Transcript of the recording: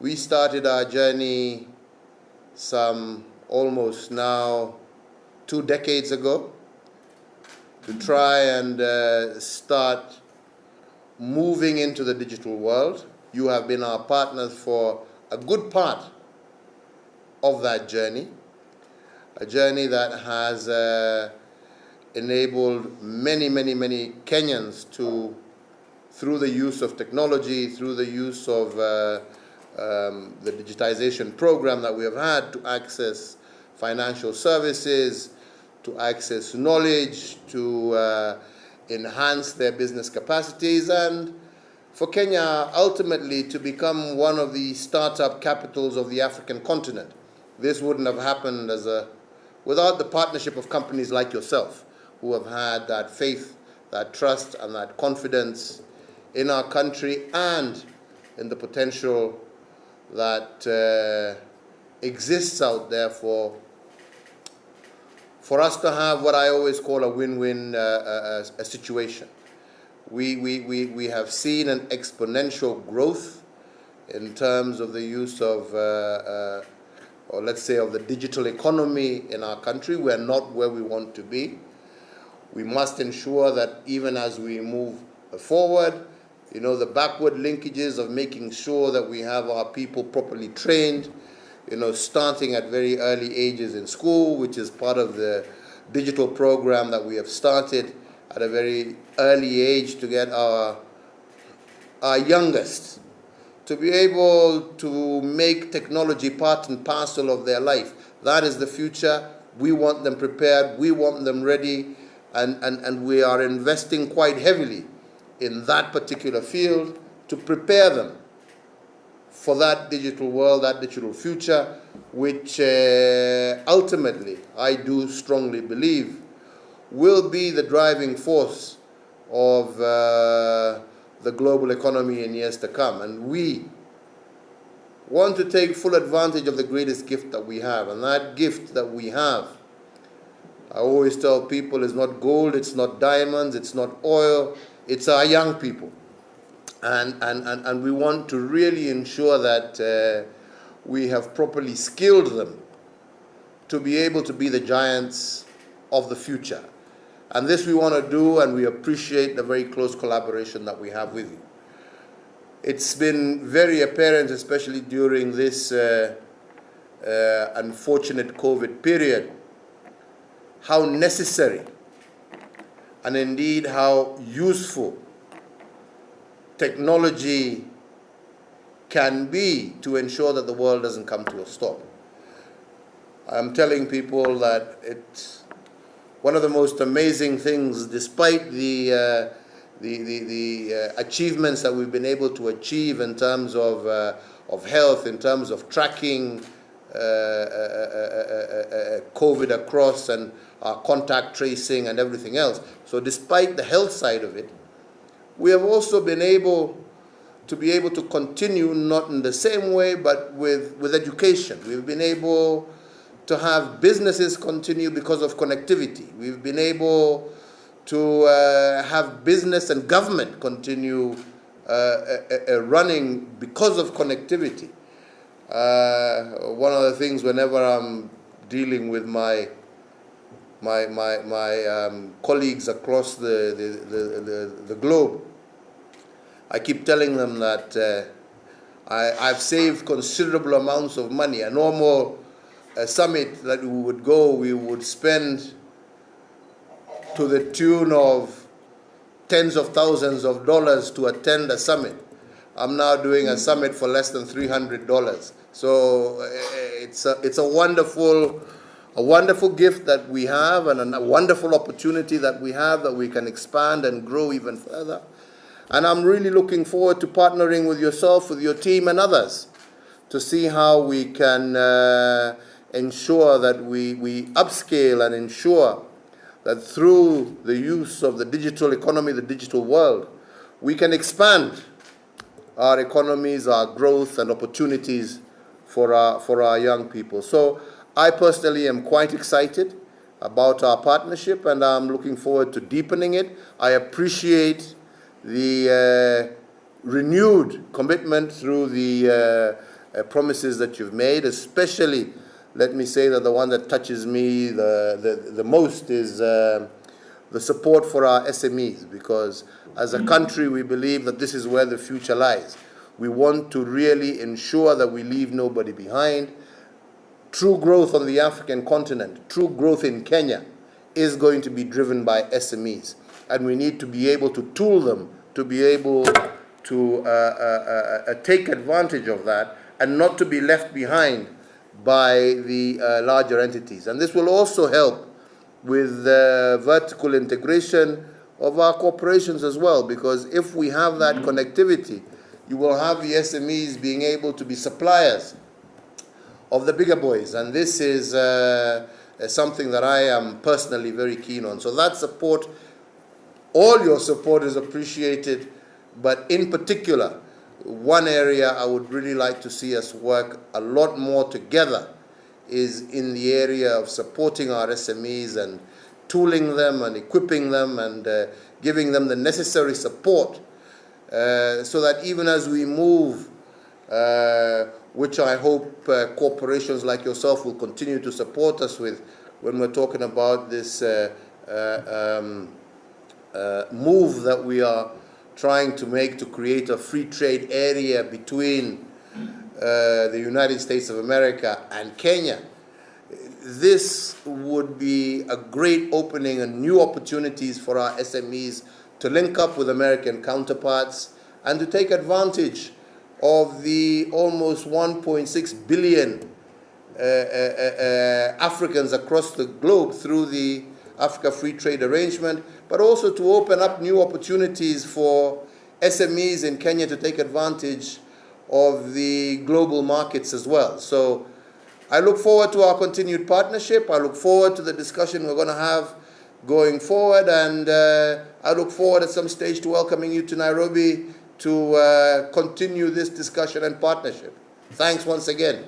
We started our journey some almost now 2 decades ago to try and start moving into the digital world. You have been our partners for a good part of that journey, a journey that has enabled many Kenyans to, through the use of technology, through the use of the digitization program that we have had, to access financial services, to access knowledge, to enhance their business capacities, and for Kenya ultimately to become one of the startup capitals of the African continent. This wouldn't have happened without the partnership of companies like yourself, who have had that faith, that trust, and that confidence in our country and in the potential that exists out there for us to have what I always call a win-win situation. We have seen an exponential growth in terms of the use of, or let's say, of the digital economy in our country. We're not where we want to be. We must ensure that even as we move forward, the backward linkages of making sure that we have our people properly trained, starting at very early ages in school, which is part of the digital program that we have started at a very early age to get our youngest to be able to make technology part and parcel of their life. That is the future. We want them prepared. We want them ready. And we are investing quite heavily in that particular field to prepare them for that digital world, that digital future, which ultimately, I do strongly believe, will be the driving force of the global economy in years to come. And we want to take full advantage of the greatest gift that we have. And that gift that we have, I always tell people, is not gold, it's not diamonds, it's not oil, it's our young people. And we want to really ensure that we have properly skilled them to be able to be the giants of the future. And this we want to do, and we appreciate the very close collaboration that we have with you. It's been very apparent, especially during this unfortunate COVID period, how necessary and indeed how useful technology can be to ensure that the world doesn't come to a stop. I'm telling people that it's one of the most amazing things, despite the achievements that we've been able to achieve in terms of health, in terms of tracking COVID across and contact tracing and everything else. So despite the health side of it, we have also been able to continue, not in the same way, but with education. We've been able to have businesses continue because of connectivity. We've been able to have business and government continue running because of connectivity. One of the things, whenever I'm dealing with my colleagues across the globe, I keep telling them that I've saved considerable amounts of money. A normal summit that we would spend to the tune of tens of thousands of dollars to attend a summit. I'm now doing a summit for less than $300. So it's a wonderful gift that we have, and a wonderful opportunity that we have, that we can expand and grow even further. And I'm really looking forward to partnering with yourself, with your team and others, to see how we can ensure that we upscale and ensure that through the use of the digital economy, the digital world, we can expand our economies, our growth and opportunities for our young people. So I personally am quite excited about our partnership, and I'm looking forward to deepening it. I appreciate the renewed commitment through the promises that you've made, especially, let me say that the one that touches me the most is the support for our SMEs, because as a country we believe that this is where the future lies. We want to really ensure that we leave nobody behind. True growth on the African continent, true growth in Kenya is going to be driven by SMEs, and we need to be able to tool them to be able to take advantage of that and not to be left behind by the larger entities. And this will also help with the vertical integration of our corporations as well, because if we have that connectivity, you will have the SMEs being able to be suppliers of the bigger boys, and this is something that I am personally very keen on. So that support, all your support is appreciated, but in particular, one area I would really like to see us work a lot more together is in the area of supporting our SMEs and tooling them and equipping them and giving them the necessary support so that even as we move, which I hope corporations like yourself will continue to support us with when we're talking about this move that we are trying to make to create a free trade area between the United States of America and Kenya. This would be a great opening and new opportunities for our SMEs to link up with American counterparts and to take advantage of the almost 1.6 billion Africans across the globe through the Africa Free Trade Arrangement, but also to open up new opportunities for SMEs in Kenya to take advantage of the global markets as well. So I look forward to our continued partnership. I look forward to the discussion we're going to have going forward, and I look forward at some stage to welcoming you to Nairobi to continue this discussion and partnership. Thanks once again.